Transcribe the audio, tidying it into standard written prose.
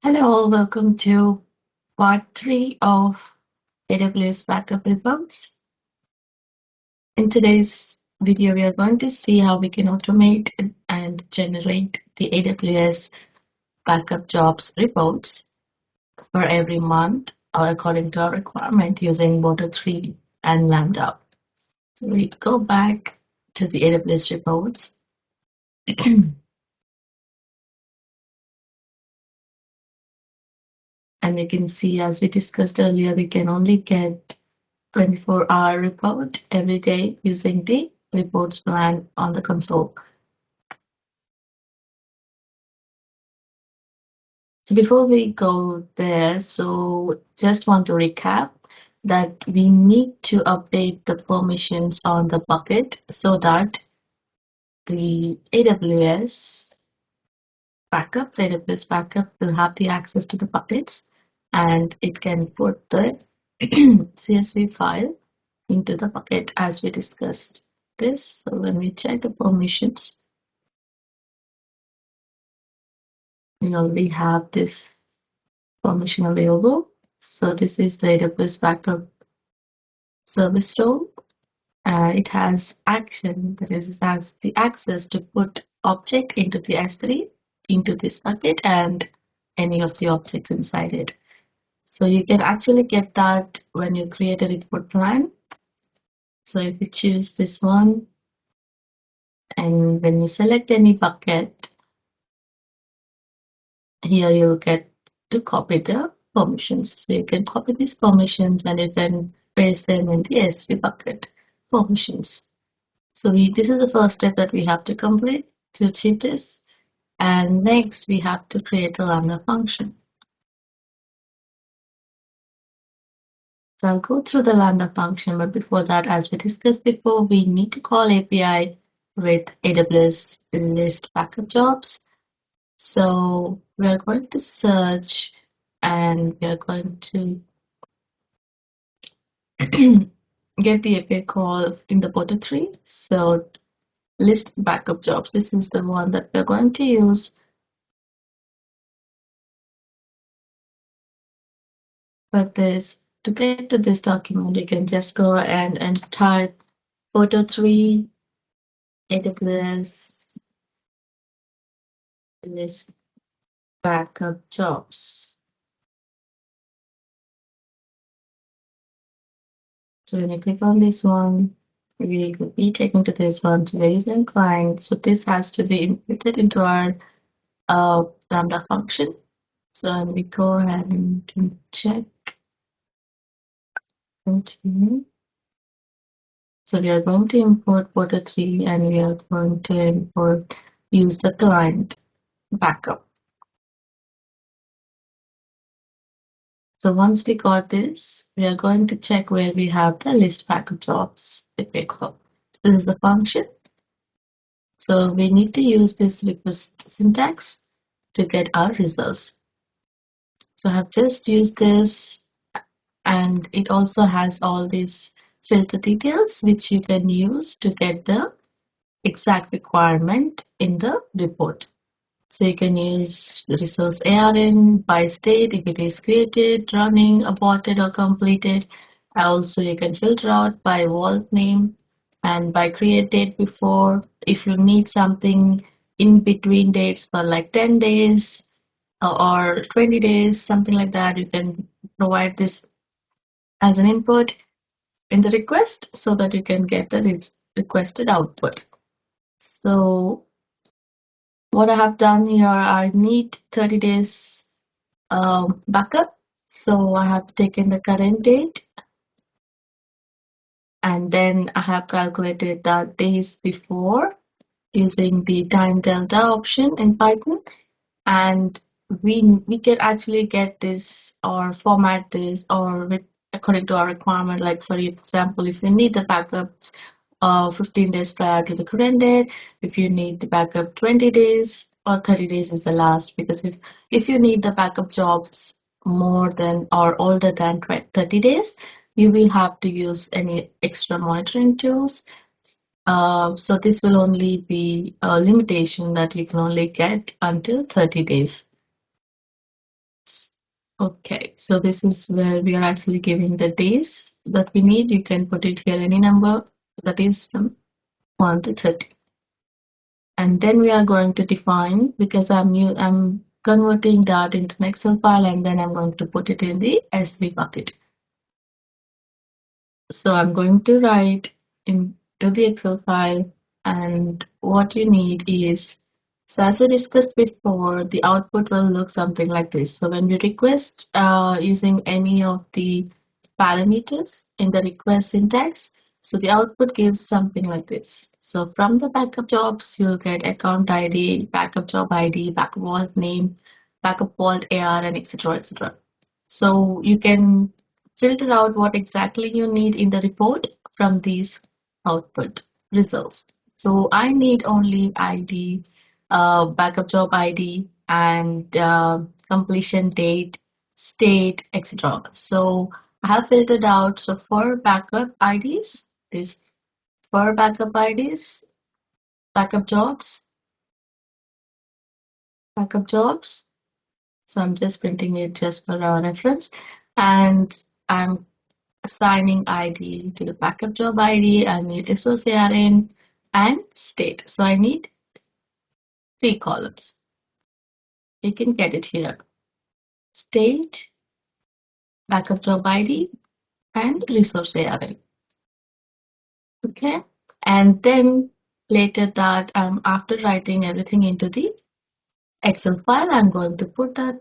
Hello, welcome to part 3 of AWS backup reports. In today's video, we are going to see how we can automate and generate the AWS backup jobs reports for every month or according to our requirement using PART3 and lambda. So we go back to the AWS reports. And you can see, as we discussed earlier, we can only get 24-hour report every day using the reports plan on the console. So before we go there, so just want to recap that we need to update the permissions on the bucket so that the AWS backup will have the access to the buckets and it can put the CSV file into the bucket as we discussed this. So when we check the permissions, we already have this permission available. So this is the AWS backup service role. It has action, that is, it has the access to put object into the S3, into this bucket, and any of the objects inside it. So you can actually get that when you create a report plan. So if you choose this one, and when you select any bucket, here you'll get to copy the permissions. So you can copy these permissions and you can paste them in the S3 bucket permissions. So this is the first step that we have to complete to achieve this. And next we have to create a lambda function. So I'll go through the lambda function, but before that, as we discussed before, we need to call API with AWS list backup jobs. So we are going to search and we are going to get the API call in the PART3. So list backup jobs, this is the one that we're going to use. But to get to this document, you can just go and type PART3 AWS list backup jobs. So when you click on this one, we will be taken to this one. So we're using client. So this has to be inputted into our lambda function. So when we go ahead and can check, continue. So we are going to import PART3 and we are going to use the client backup. So once we got this, we are going to check where we have the list backup jobs API call. This is a function. So we need to use this request syntax to get our results. So I have just used this, and it also has all these filter details which you can use to get the exact requirement in the report. So you can use the resource ARN by state if it is created, running, aborted, or completed. Also, you can filter out by vault name and by create date before. If you need something in between dates for like 10 days or 20 days, something like that, you can provide this as an input in the request so that you can get the requested output. So what I have done here, I need 30 days backup. So I have taken the current date and then I have calculated the days before using the time delta option in Python. And we can actually get this or format this or according to our requirement. Like for example, if you need the backups 15 days prior to the current date, if you need the backup 20 days or 30 days is the last, because if you need the backup jobs more than or older than 30 days, you will have to use any extra monitoring tools. So this will only be a limitation that you can only get until 30 days. Okay, so this is where we are actually giving the days that we need. You can put it here any number that is from 1 to 30. And then we are going to define, because I'm converting that into an Excel file, and then I'm going to put it in the S3 bucket. So I'm going to write into the Excel file, and what you need is, so as we discussed before, the output will look something like this. So when we request using any of the parameters in the request syntax, so the output gives something like this. So from the backup jobs, you'll get account ID, backup job ID, backup vault name, backup vault AR, and etc. etc. So you can filter out what exactly you need in the report from these output results. So I need only ID, backup job ID, and completion date, state, etc. So I have filtered out. So for backup IDs, this for backup IDs, backup jobs, backup jobs. So I'm just printing it just for our reference, and I'm assigning ID to the backup job ID. I need SOCRN and state. So I need 3 columns. You can get it here. State, backup job ID, and resource ARN. Okay. And then later that after writing everything into the Excel file, I'm going to put that